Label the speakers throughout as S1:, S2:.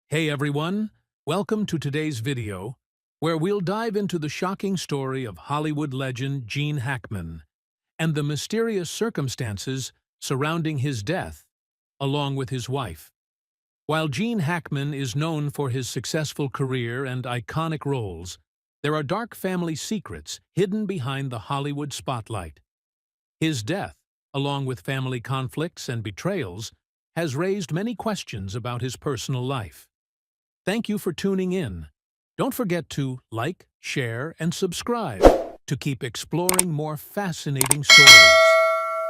S1: Hey everyone, welcome to today's video, where we'll dive into the shocking story of Hollywood legend Gene Hackman and the mysterious circumstances surrounding his death, along with his wife. While Gene Hackman is known for his successful career and iconic roles, there are dark family secrets hidden behind the Hollywood spotlight. His death, along with family conflicts and betrayals, has raised many questions about his personal life. Thank you for tuning in. Don't forget to like, share, and subscribe to keep exploring more fascinating stories.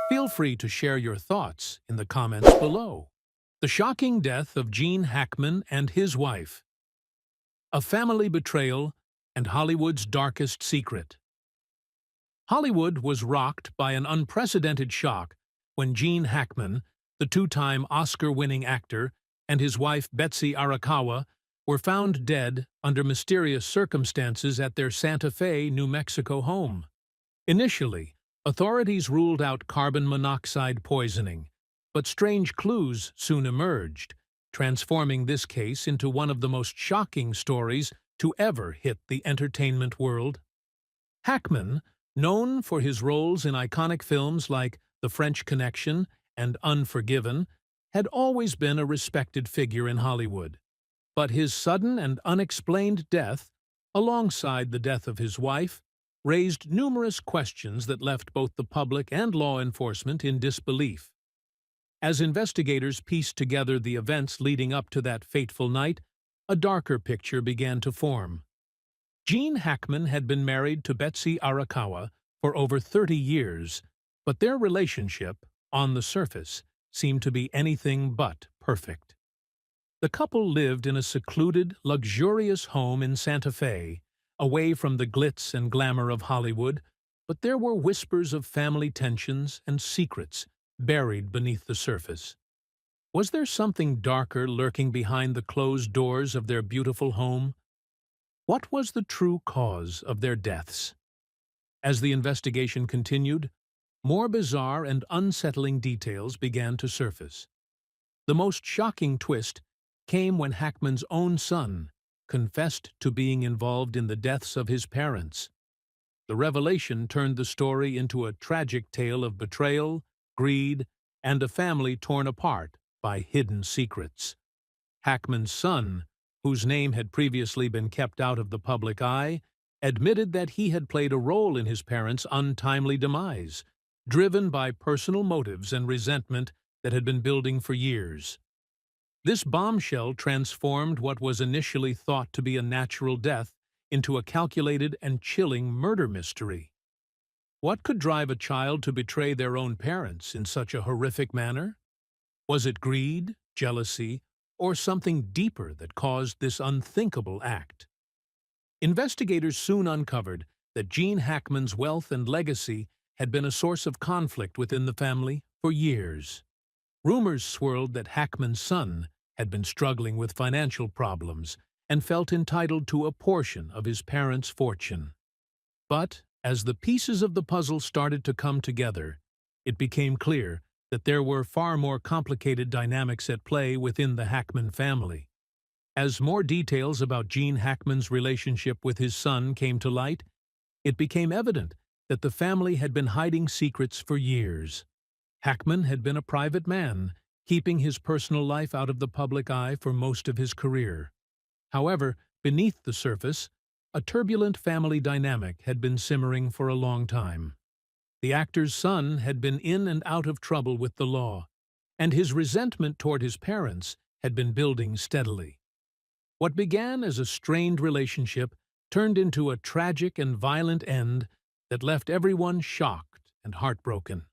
S1: Feel free to share your thoughts in the comments below. The shocking death of Gene Hackman and his wife. A family betrayal and Hollywood's darkest secret. Hollywood was rocked by an unprecedented shock when Gene Hackman, the two-time Oscar-winning actor, and his wife Betsy Arakawa were found dead under mysterious circumstances at their Santa Fe, New Mexico home. Initially, authorities ruled out carbon monoxide poisoning, but strange clues soon emerged, transforming this case into one of the most shocking stories to ever hit the entertainment world. Hackman, known for his roles in iconic films like The French Connection and Unforgiven, had always been a respected figure in Hollywood. But his sudden and unexplained death, alongside the death of his wife, raised numerous questions that left both the public and law enforcement in disbelief. As investigators pieced together the events leading up to that fateful night, a darker picture began to form. Gene Hackman had been married to Betsy Arakawa for over 30 years, but their relationship, on the surface, seemed to be anything but perfect. The couple lived in a secluded, luxurious home in Santa Fe, away from the glitz and glamour of Hollywood, but there were whispers of family tensions and secrets buried beneath the surface. Was there something darker lurking behind the closed doors of their beautiful home? What was the true cause of their deaths? As the investigation continued, more bizarre and unsettling details began to surface. The most shocking twist came when Hackman's own son confessed to being involved in the deaths of his parents. The revelation turned the story into a tragic tale of betrayal, greed, and a family torn apart by hidden secrets. Hackman's son, whose name had previously been kept out of the public eye, admitted that he had played a role in his parents' untimely demise, driven by personal motives and resentment that had been building for years. This bombshell transformed what was initially thought to be a natural death into a calculated and chilling murder mystery. What could drive a child to betray their own parents in such a horrific manner? Was it greed, jealousy, or something deeper that caused this unthinkable act? Investigators soon uncovered that Gene Hackman's wealth and legacy had been a source of conflict within the family for years. Rumors swirled that Hackman's son had been struggling with financial problems and felt entitled to a portion of his parents' fortune. But as the pieces of the puzzle started to come together, it became clear that there were far more complicated dynamics at play within the Hackman family. As more details about Gene Hackman's relationship with his son came to light, it became evident that the family had been hiding secrets for years. Hackman had been a private man, keeping his personal life out of the public eye for most of his career. However, beneath the surface, a turbulent family dynamic had been simmering for a long time. The actor's son had been in and out of trouble with the law, and his resentment toward his parents had been building steadily. What began as a strained relationship turned into a tragic and violent end that left everyone shocked and heartbroken.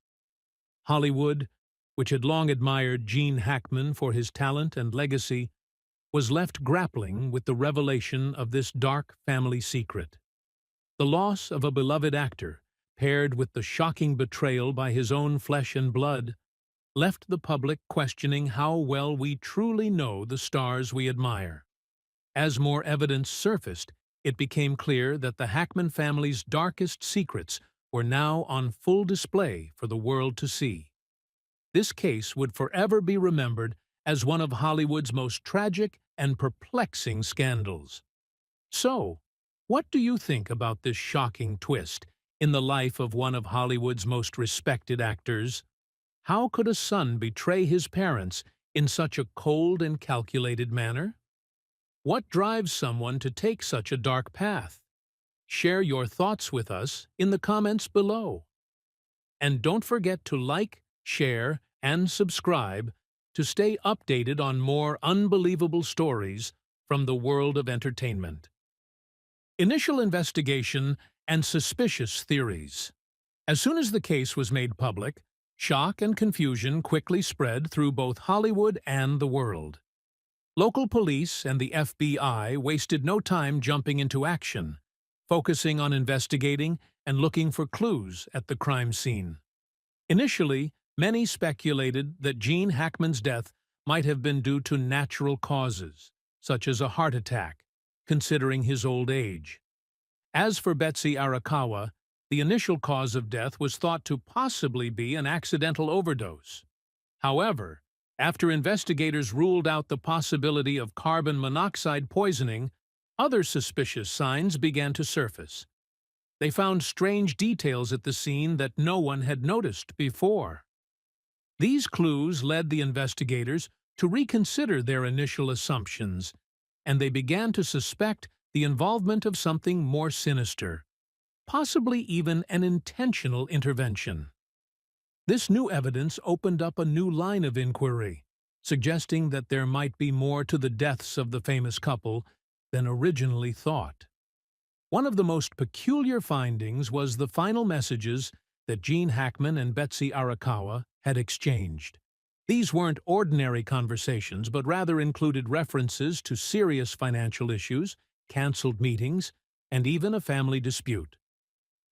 S1: Hollywood, which had long admired Gene Hackman for his talent and legacy, was left grappling with the revelation of this dark family secret. The loss of a beloved actor, paired with the shocking betrayal by his own flesh and blood, left the public questioning how well we truly know the stars we admire. As more evidence surfaced, it became clear that the Hackman family's darkest secrets were now on full display for the world to see. This case would forever be remembered as one of Hollywood's most tragic and perplexing scandals. So, what do you think about this shocking twist in the life of one of Hollywood's most respected actors? How could a son betray his parents in such a cold and calculated manner? What drives someone to take such a dark path? Share your thoughts with us in the comments below. And don't forget to like, share, and subscribe to stay updated on more unbelievable stories from the world of entertainment. Initial investigation and suspicious theories. As soon as the case was made public, shock and confusion quickly spread through both Hollywood and the world. Local police and the FBI wasted no time jumping into action, focusing on investigating and looking for clues at the crime scene. Initially, many speculated that Gene Hackman's death might have been due to natural causes, such as a heart attack, considering his old age. As for Betsy Arakawa, the initial cause of death was thought to possibly be an accidental overdose. However, after investigators ruled out the possibility of carbon monoxide poisoning, other suspicious signs began to surface. They found strange details at the scene that no one had noticed before. These clues led the investigators to reconsider their initial assumptions, and they began to suspect the involvement of something more sinister, possibly even an intentional intervention. This new evidence opened up a new line of inquiry, suggesting that there might be more to the deaths of the famous couple than originally thought. One of the most peculiar findings was the final messages that Gene Hackman and Betsy Arakawa had exchanged. These weren't ordinary conversations, but rather included references to serious financial issues, canceled meetings, and even a family dispute.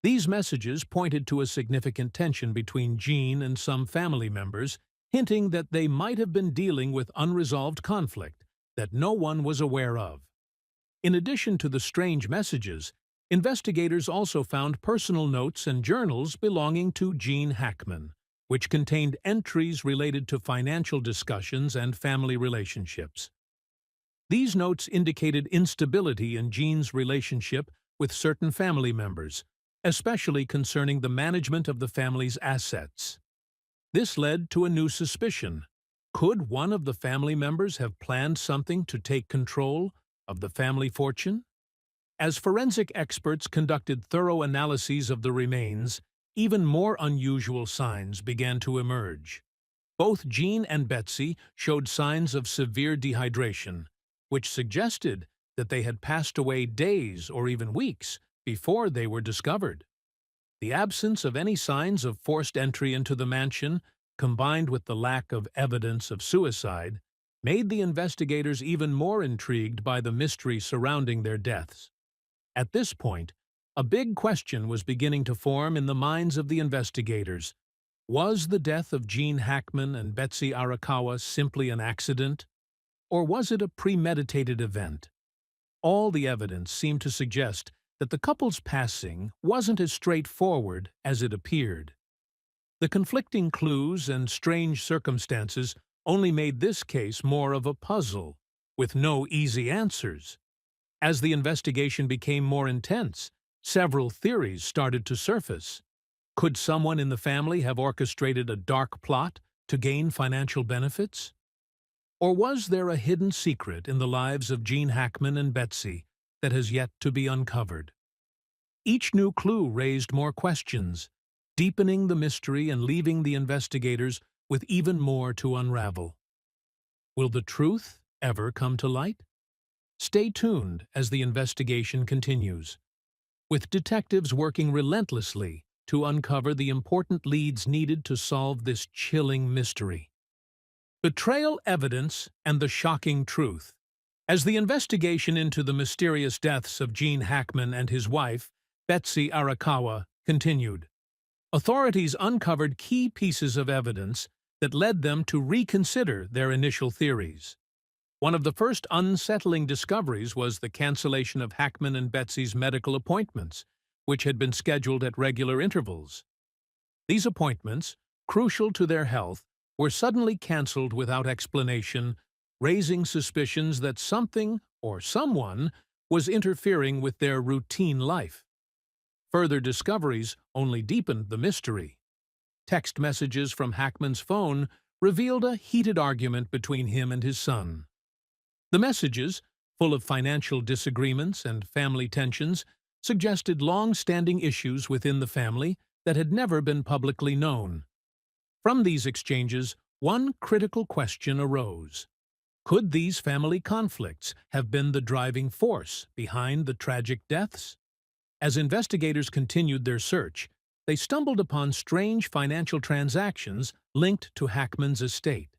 S1: These messages pointed to a significant tension between Gene and some family members, hinting that they might have been dealing with unresolved conflict that no one was aware of. In addition to the strange messages, investigators also found personal notes and journals belonging to Gene Hackman, which contained entries related to financial discussions and family relationships. These notes indicated instability in Gene's relationship with certain family members, especially concerning the management of the family's assets. This led to a new suspicion. Could one of the family members have planned something to take control of the family fortune? As forensic experts conducted thorough analyses of the remains, even more unusual signs began to emerge. Both Gene and Betsy showed signs of severe dehydration, which suggested that they had passed away days or even weeks before they were discovered. The absence of any signs of forced entry into the mansion, combined with the lack of evidence of suicide, made the investigators even more intrigued by the mystery surrounding their deaths. At this point, a big question was beginning to form in the minds of the investigators. Was the death of Gene Hackman and Betsy Arakawa simply an accident, or was it a premeditated event? All the evidence seemed to suggest that the couple's passing wasn't as straightforward as it appeared. The conflicting clues and strange circumstances only made this case more of a puzzle, with no easy answers. As the investigation became more intense, several theories started to surface. Could someone in the family have orchestrated a dark plot to gain financial benefits? Or was there a hidden secret in the lives of Gene Hackman and Betsy that has yet to be uncovered? Each new clue raised more questions, deepening the mystery and leaving the investigators with even more to unravel. Will the truth ever come to light? Stay tuned as the investigation continues, with detectives working relentlessly to uncover the important leads needed to solve this chilling mystery. Betrayal evidence and the shocking truth. As the investigation into the mysterious deaths of Gene Hackman and his wife, Betsy Arakawa, continued, authorities uncovered key pieces of evidence that led them to reconsider their initial theories. One of the first unsettling discoveries was the cancellation of Hackman and Betsy's medical appointments, which had been scheduled at regular intervals. These appointments, crucial to their health, were suddenly canceled without explanation, raising suspicions that something or someone was interfering with their routine life. Further discoveries only deepened the mystery. Text messages from Hackman's phone revealed a heated argument between him and his son. The messages, full of financial disagreements and family tensions, suggested long-standing issues within the family that had never been publicly known. From these exchanges, one critical question arose. Could these family conflicts have been the driving force behind the tragic deaths? As investigators continued their search, they stumbled upon strange financial transactions linked to Hackman's estate.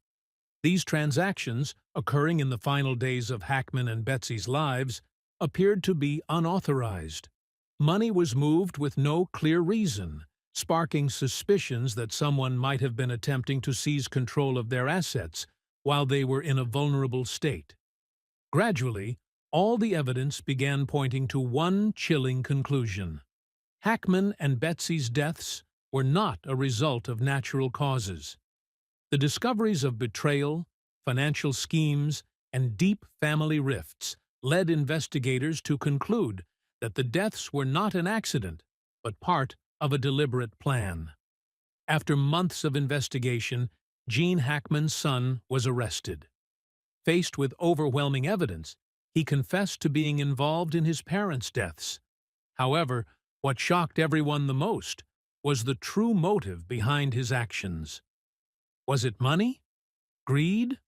S1: These transactions, occurring in the final days of Hackman and Betsy's lives, appeared to be unauthorized. Money was moved with no clear reason, sparking suspicions that someone might have been attempting to seize control of their assets while they were in a vulnerable state. Gradually, all the evidence began pointing to one chilling conclusion. Hackman and Betsy's deaths were not a result of natural causes. The discoveries of betrayal, financial schemes, and deep family rifts led investigators to conclude that the deaths were not an accident, but part of a deliberate plan. After months of investigation, Gene Hackman's son was arrested. Faced with overwhelming evidence, he confessed to being involved in his parents' deaths. However, what shocked everyone the most was the true motive behind his actions. Was it money? Greed?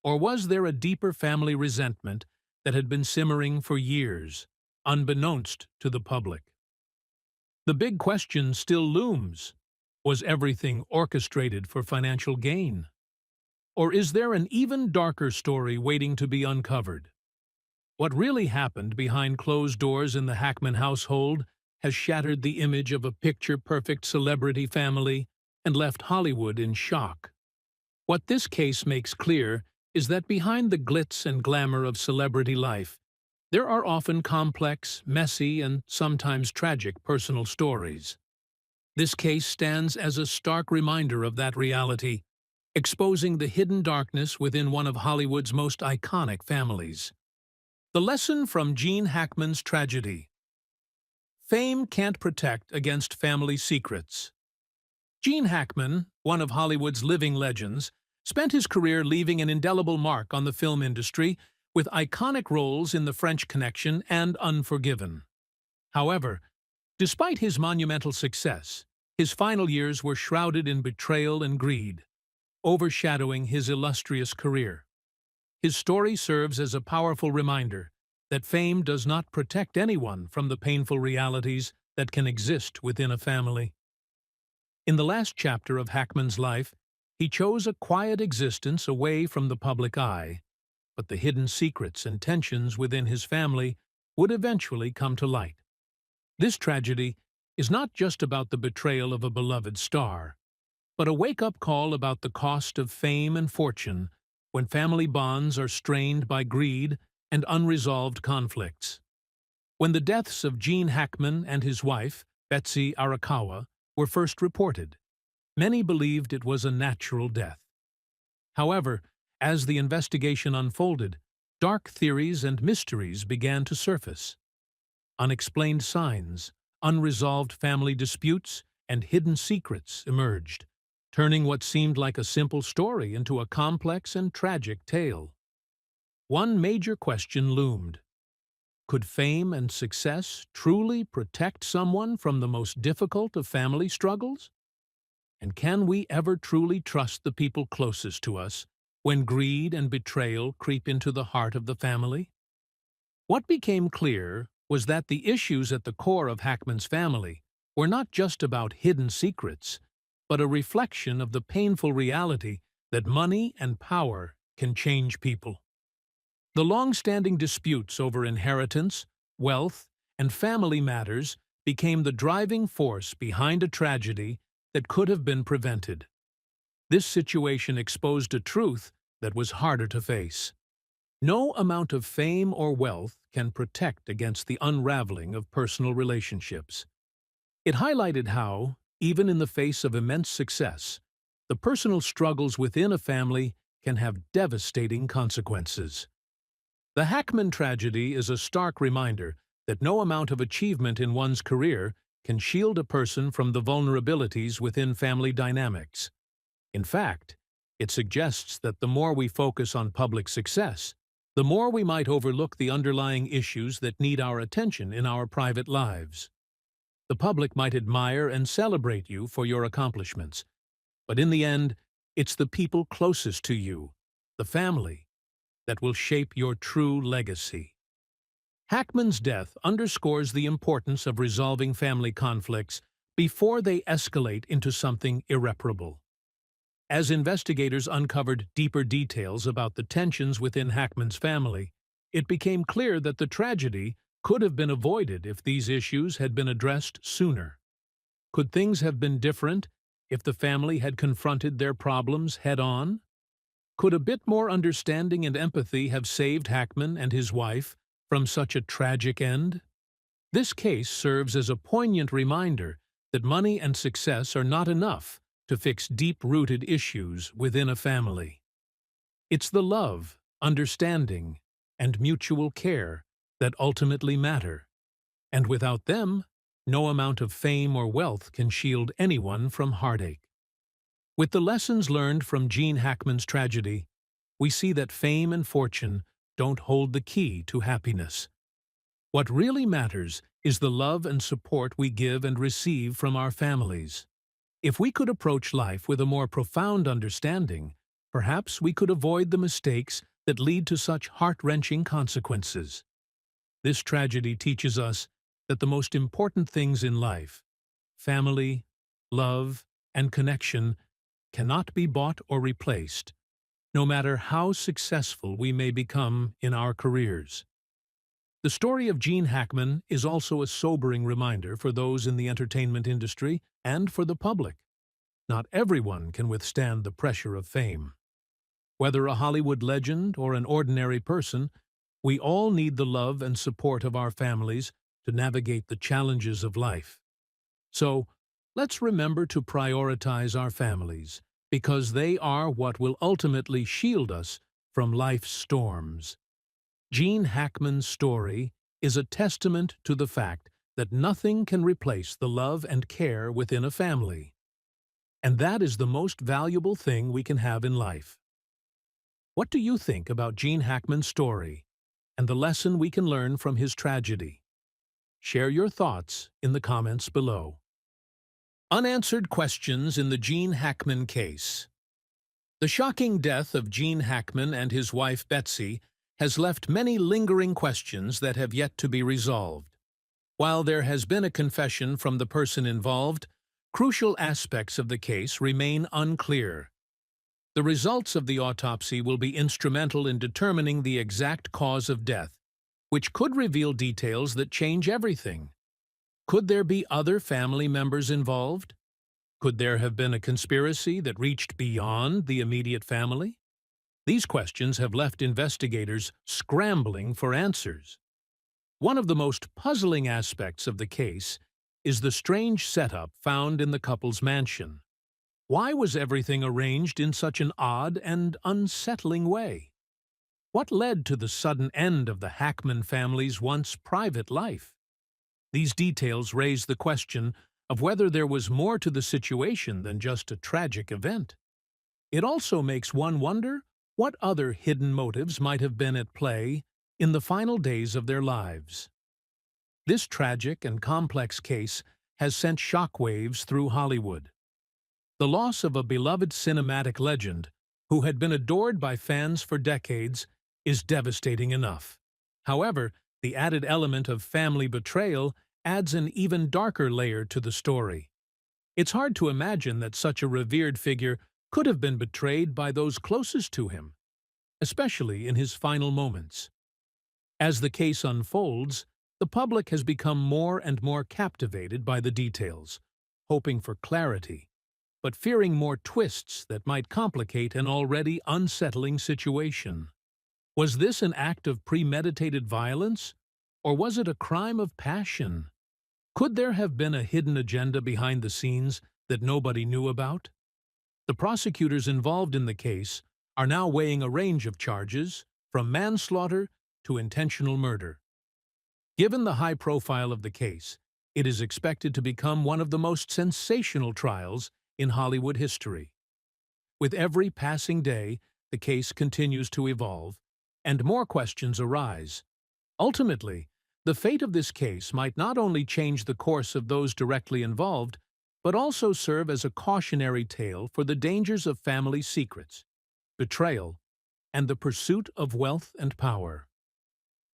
S1: Or was there a deeper family resentment that had been simmering for years, unbeknownst to the public? The big question still looms. Was everything orchestrated for financial gain? Or is there an even darker story waiting to be uncovered? What really happened behind closed doors in the Hackman household has shattered the image of a picture-perfect celebrity family and left Hollywood in shock. What this case makes clear is that behind the glitz and glamour of celebrity life, there are often complex, messy, and sometimes tragic personal stories. This case stands as a stark reminder of that reality, exposing the hidden darkness within one of Hollywood's most iconic families. The lesson from Gene Hackman's tragedy. Fame can't protect against family secrets. Gene Hackman, one of Hollywood's living legends, spent his career leaving an indelible mark on the film industry with iconic roles in The French Connection and Unforgiven. However, despite his monumental success, his final years were shrouded in betrayal and greed, overshadowing his illustrious career. His story serves as a powerful reminder that fame does not protect anyone from the painful realities that can exist within a family. In the last chapter of Hackman's life, he chose a quiet existence away from the public eye, but the hidden secrets and tensions within his family would eventually come to light. This tragedy is not just about the betrayal of a beloved star, but a wake-up call about the cost of fame and fortune when family bonds are strained by greed and unresolved conflicts. When the deaths of Gene Hackman and his wife, Betsy Arakawa, were first reported, many believed it was a natural death. However, as the investigation unfolded, dark theories and mysteries began to surface. Unexplained signs, unresolved family disputes, and hidden secrets emerged, turning what seemed like a simple story into a complex and tragic tale. One major question loomed. Could fame and success truly protect someone from the most difficult of family struggles? And can we ever truly trust the people closest to us when greed and betrayal creep into the heart of the family? What became clear was that the issues at the core of Hackman's family were not just about hidden secrets, but a reflection of the painful reality that money and power can change people. The long-standing disputes over inheritance, wealth, and family matters became the driving force behind a tragedy that could have been prevented. This situation exposed a truth that was harder to face. No amount of fame or wealth can protect against the unraveling of personal relationships. It highlighted how, even in the face of immense success, the personal struggles within a family can have devastating consequences. The Hackman tragedy is a stark reminder that no amount of achievement in one's career can shield a person from the vulnerabilities within family dynamics. In fact, it suggests that the more we focus on public success, the more we might overlook the underlying issues that need our attention in our private lives. The public might admire and celebrate you for your accomplishments, but in the end, it's the people closest to you, the family, that will shape your true legacy. Hackman's death underscores the importance of resolving family conflicts before they escalate into something irreparable. As investigators uncovered deeper details about the tensions within Hackman's family, it became clear that the tragedy could have been avoided if these issues had been addressed sooner. Could things have been different if the family had confronted their problems head-on? Could a bit more understanding and empathy have saved Hackman and his wife from such a tragic end? This case serves as a poignant reminder that money and success are not enough to fix deep-rooted issues within a family. It's the love, understanding, and mutual care that ultimately matter, and without them, no amount of fame or wealth can shield anyone from heartache. With the lessons learned from Gene Hackman's tragedy, we see that fame and fortune don't hold the key to happiness. What really matters is the love and support we give and receive from our families. If we could approach life with a more profound understanding, perhaps we could avoid the mistakes that lead to such heart-wrenching consequences. This tragedy teaches us that the most important things in life, family, love, and connection, cannot be bought or replaced, no matter how successful we may become in our careers. The story of Gene Hackman is also a sobering reminder for those in the entertainment industry and for the public. Not everyone can withstand the pressure of fame. Whether a Hollywood legend or an ordinary person, we all need the love and support of our families to navigate the challenges of life. So, let's remember to prioritize our families, because they are what will ultimately shield us from life's storms. Gene Hackman's story is a testament to the fact that nothing can replace the love and care within a family. And that is the most valuable thing we can have in life. What do you think about Gene Hackman's story and the lesson we can learn from his tragedy? Share your thoughts in the comments below. Unanswered questions in the Gene Hackman case. The shocking death of Gene Hackman and his wife Betsy has left many lingering questions that have yet to be resolved. While there has been a confession from the person involved, crucial aspects of the case remain unclear. The results of the autopsy will be instrumental in determining the exact cause of death, which could reveal details that change everything. Could there be other family members involved? Could there have been a conspiracy that reached beyond the immediate family? These questions have left investigators scrambling for answers. One of the most puzzling aspects of the case is the strange setup found in the couple's mansion. Why was everything arranged in such an odd and unsettling way? What led to the sudden end of the Hackman family's once private life? These details raise the question of whether there was more to the situation than just a tragic event. It also makes one wonder what other hidden motives might have been at play in the final days of their lives. This tragic and complex case has sent shockwaves through Hollywood. The loss of a beloved cinematic legend, who had been adored by fans for decades, is devastating enough. However, the added element of family betrayal adds an even darker layer to the story. It's hard to imagine that such a revered figure could have been betrayed by those closest to him, especially in his final moments. As the case unfolds, the public has become more and more captivated by the details, hoping for clarity, but fearing more twists that might complicate an already unsettling situation. Was this an act of premeditated violence, or was it a crime of passion? Could there have been a hidden agenda behind the scenes that nobody knew about? The prosecutors involved in the case are now weighing a range of charges, from manslaughter to intentional murder. Given the high profile of the case, it is expected to become one of the most sensational trials in Hollywood history. With every passing day, the case continues to evolve, and more questions arise. Ultimately, the fate of this case might not only change the course of those directly involved, but also serve as a cautionary tale for the dangers of family secrets, betrayal, and the pursuit of wealth and power.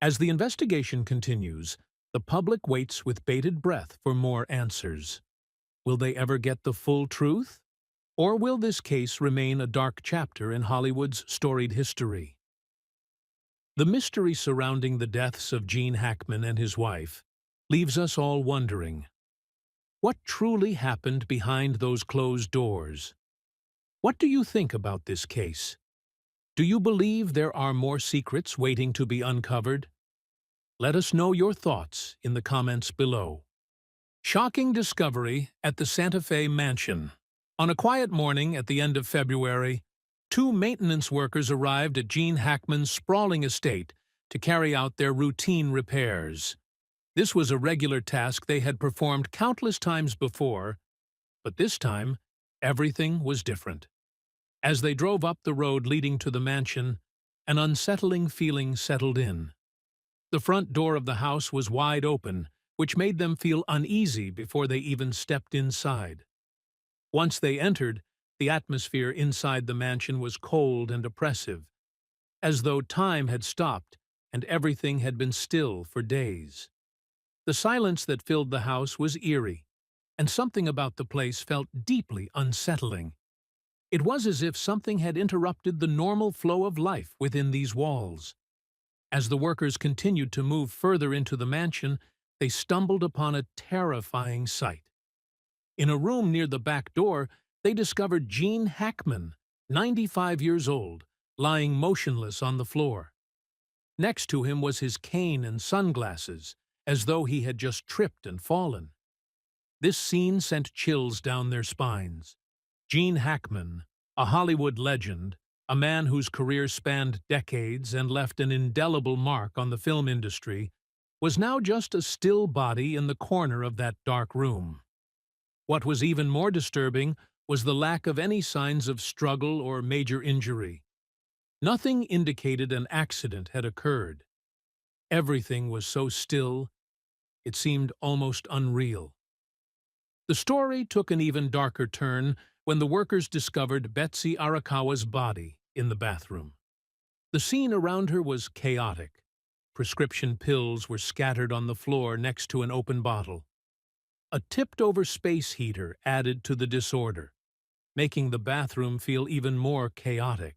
S1: As the investigation continues, the public waits with bated breath for more answers. Will they ever get the full truth? Or will this case remain a dark chapter in Hollywood's storied history? The mystery surrounding the deaths of Gene Hackman and his wife leaves us all wondering, what truly happened behind those closed doors? What do you think about this case? Do you believe there are more secrets waiting to be uncovered? Let us know your thoughts in the comments below. Shocking discovery at the Santa Fe mansion. On a quiet morning at the end of February, two maintenance workers arrived at Gene Hackman's sprawling estate to carry out their routine repairs. This was a regular task they had performed countless times before, but this time, everything was different. As they drove up the road leading to the mansion, an unsettling feeling settled in. The front door of the house was wide open, which made them feel uneasy before they even stepped inside. Once they entered, the atmosphere inside the mansion was cold and oppressive, as though time had stopped and everything had been still for days. The silence that filled the house was eerie, and something about the place felt deeply unsettling. It was as if something had interrupted the normal flow of life within these walls. As the workers continued to move further into the mansion, they stumbled upon a terrifying sight. In a room near the back door, they discovered Gene Hackman, 95 years old, lying motionless on the floor. Next to him was his cane and sunglasses, as though he had just tripped and fallen. This scene sent chills down their spines. Gene Hackman, a Hollywood legend, a man whose career spanned decades and left an indelible mark on the film industry, was now just a still body in the corner of that dark room. What was even more disturbing was the lack of any signs of struggle or major injury. Nothing indicated an accident had occurred. Everything was so still, it seemed almost unreal. The story took an even darker turn when the workers discovered Betsy Arakawa's body in the bathroom. The scene around her was chaotic. Prescription pills were scattered on the floor next to an open bottle. A tipped-over space heater added to the disorder, making the bathroom feel even more chaotic.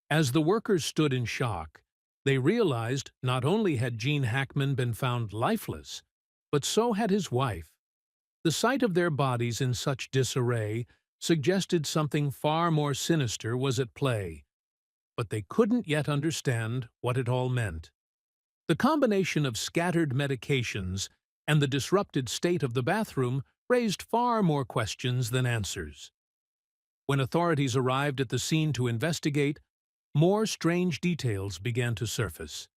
S1: As the workers stood in shock, they realized not only had Gene Hackman been found lifeless, but so had his wife. The sight of their bodies in such disarray suggested something far more sinister was at play, but they couldn't yet understand what it all meant. The combination of scattered medications and the disrupted state of the bathroom raised far more questions than answers. When authorities arrived at the scene to investigate, more strange details began to surface.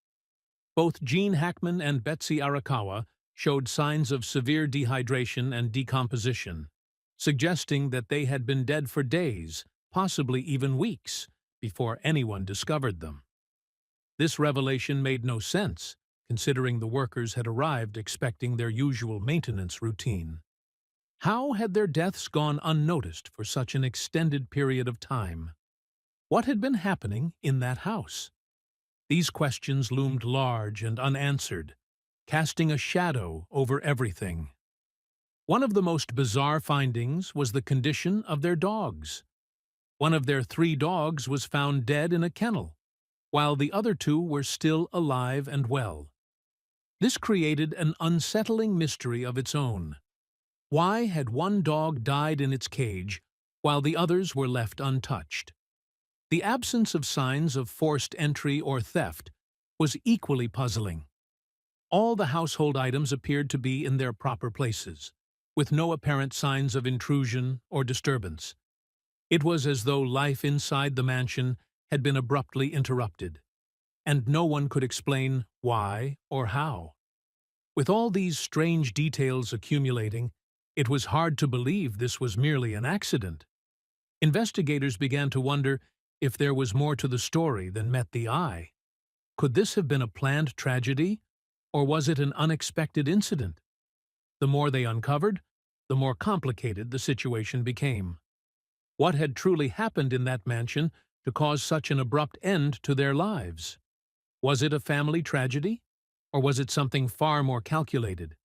S1: Both Gene Hackman and Betsy Arakawa showed signs of severe dehydration and decomposition, suggesting that they had been dead for days, possibly even weeks, before anyone discovered them. This revelation made no sense, considering the workers had arrived expecting their usual maintenance routine. How had their deaths gone unnoticed for such an extended period of time? What had been happening in that house? These questions loomed large and unanswered, casting a shadow over everything. One of the most bizarre findings was the condition of their dogs. One of their 3 dogs was found dead in a kennel, while the other 2 were still alive and well. This created an unsettling mystery of its own. Why had one dog died in its cage, while the others were left untouched? The absence of signs of forced entry or theft was equally puzzling. All the household items appeared to be in their proper places, with no apparent signs of intrusion or disturbance. It was as though life inside the mansion had been abruptly interrupted, and no one could explain why or how. With all these strange details accumulating, it was hard to believe this was merely an accident. Investigators began to wonder if there was more to the story than met the eye. Could this have been a planned tragedy, or was it an unexpected incident? The more they uncovered, the more complicated the situation became. What had truly happened in that mansion to cause such an abrupt end to their lives? Was it a family tragedy, or was it something far more calculated?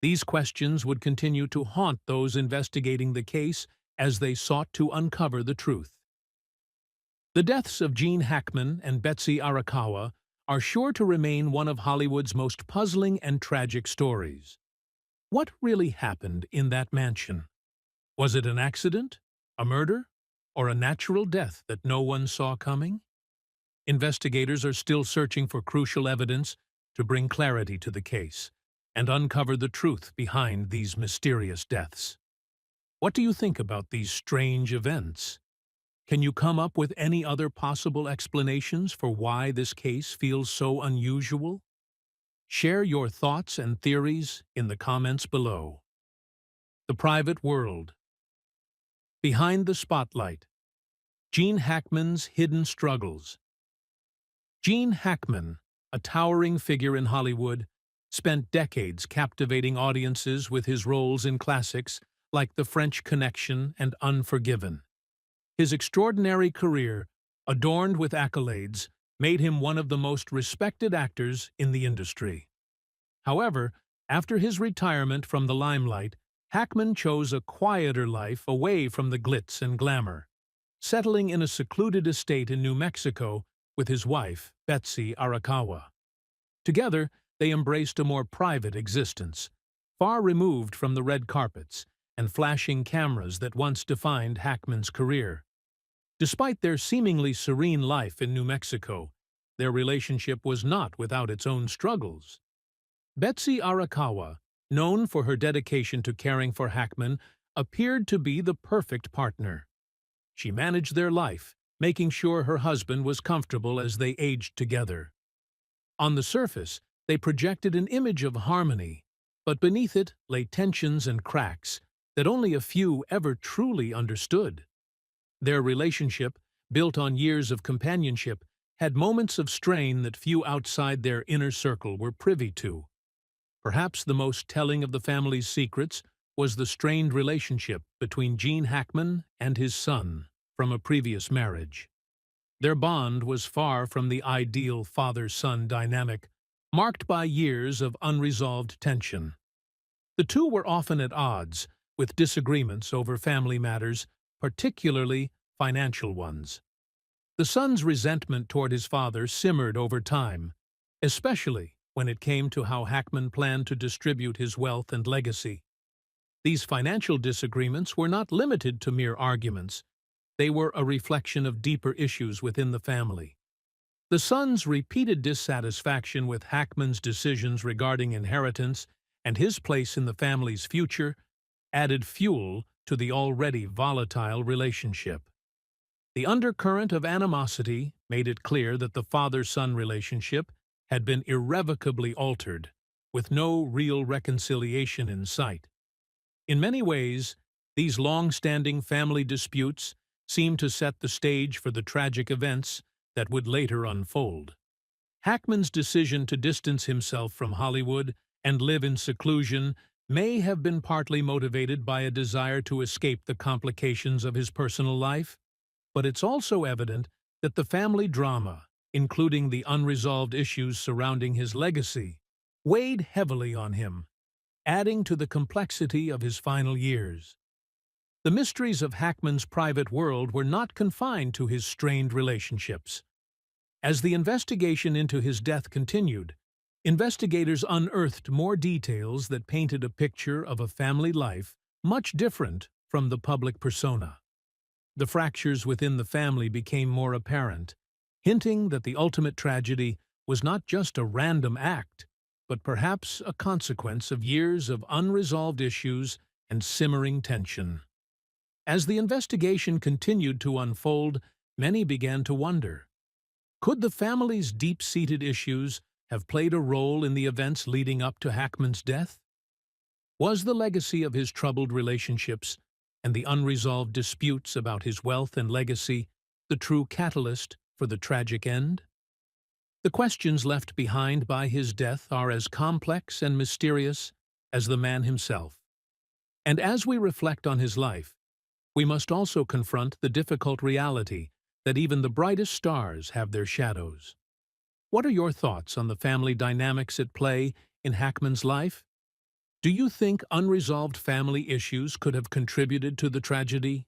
S1: These questions would continue to haunt those investigating the case as they sought to uncover the truth. The deaths of Gene Hackman and Betsy Arakawa are sure to remain one of Hollywood's most puzzling and tragic stories. What really happened in that mansion? Was it an accident, a murder, or a natural death that no one saw coming? Investigators are still searching for crucial evidence to bring clarity to the case and uncover the truth behind these mysterious deaths. What do you think about these strange events? Can you come up with any other possible explanations for why this case feels so unusual? Share your thoughts and theories in the comments below. The Private World. Behind the Spotlight. Gene Hackman's Hidden Struggles. Gene Hackman, a towering figure in Hollywood, spent decades captivating audiences with his roles in classics like The French Connection and Unforgiven. His extraordinary career, adorned with accolades, made him one of the most respected actors in the industry. However, after his retirement from the limelight, Hackman chose a quieter life away from the glitz and glamour, settling in a secluded estate in New Mexico with his wife, Betsy Arakawa. Together, they embraced a more private existence, far removed from the red carpets and flashing cameras that once defined Hackman's career. Despite their seemingly serene life in New Mexico, their relationship was not without its own struggles. Betsy Arakawa, known for her dedication to caring for Hackman, appeared to be the perfect partner. She managed their life, making sure her husband was comfortable as they aged together. On the surface, they projected an image of harmony, but beneath it lay tensions and cracks that only a few ever truly understood. Their relationship, built on years of companionship, had moments of strain that few outside their inner circle were privy to. Perhaps the most telling of the family's secrets was the strained relationship between Gene Hackman and his son from a previous marriage. Their bond was far from the ideal father-son dynamic, marked by years of unresolved tension. The two were often at odds, with disagreements over family matters, particularly financial ones. The son's resentment toward his father simmered over time, especially when it came to how Hackman planned to distribute his wealth and legacy. These financial disagreements were not limited to mere arguments. They were a reflection of deeper issues within the family. The son's repeated dissatisfaction with Hackman's decisions regarding inheritance and his place in the family's future added fuel to the already volatile relationship. The undercurrent of animosity made it clear that the father-son relationship had been irrevocably altered, with no real reconciliation in sight. In many ways, these long-standing family disputes seemed to set the stage for the tragic events that would later unfold. Hackman's decision to distance himself from Hollywood and live in seclusion may have been partly motivated by a desire to escape the complications of his personal life, but it's also evident that the family drama, including the unresolved issues surrounding his legacy, weighed heavily on him, adding to the complexity of his final years. The mysteries of Hackman's private world were not confined to his strained relationships. As the investigation into his death continued, investigators unearthed more details that painted a picture of a family life much different from the public persona. The fractures within the family became more apparent, hinting that the ultimate tragedy was not just a random act, but perhaps a consequence of years of unresolved issues and simmering tension. As the investigation continued to unfold, many began to wonder, could the family's deep-seated issues have played a role in the events leading up to Hackman's death? Was the legacy of his troubled relationships and the unresolved disputes about his wealth and legacy the true catalyst for the tragic end? The questions left behind by his death are as complex and mysterious as the man himself. And as we reflect on his life, we must also confront the difficult reality that even the brightest stars have their shadows. What are your thoughts on the family dynamics at play in Hackman's life? Do you think unresolved family issues could have contributed to the tragedy?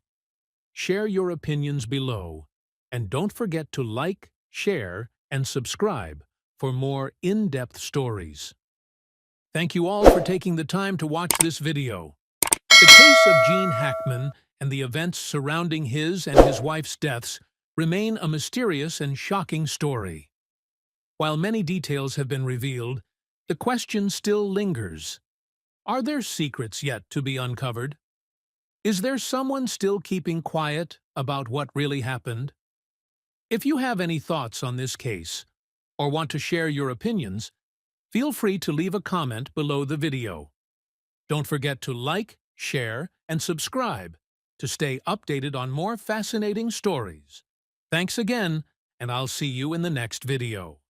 S1: Share your opinions below, and don't forget to like, share, and subscribe for more in-depth stories. Thank you all for taking the time to watch this video. The case of Gene Hackman and the events surrounding his and his wife's deaths remain a mysterious and shocking story. While many details have been revealed, the question still lingers. Are there secrets yet to be uncovered? Is there someone still keeping quiet about what really happened? If you have any thoughts on this case, or want to share your opinions, feel free to leave a comment below the video. Don't forget to like, share, and subscribe to stay updated on more fascinating stories. Thanks again, and I'll see you in the next video.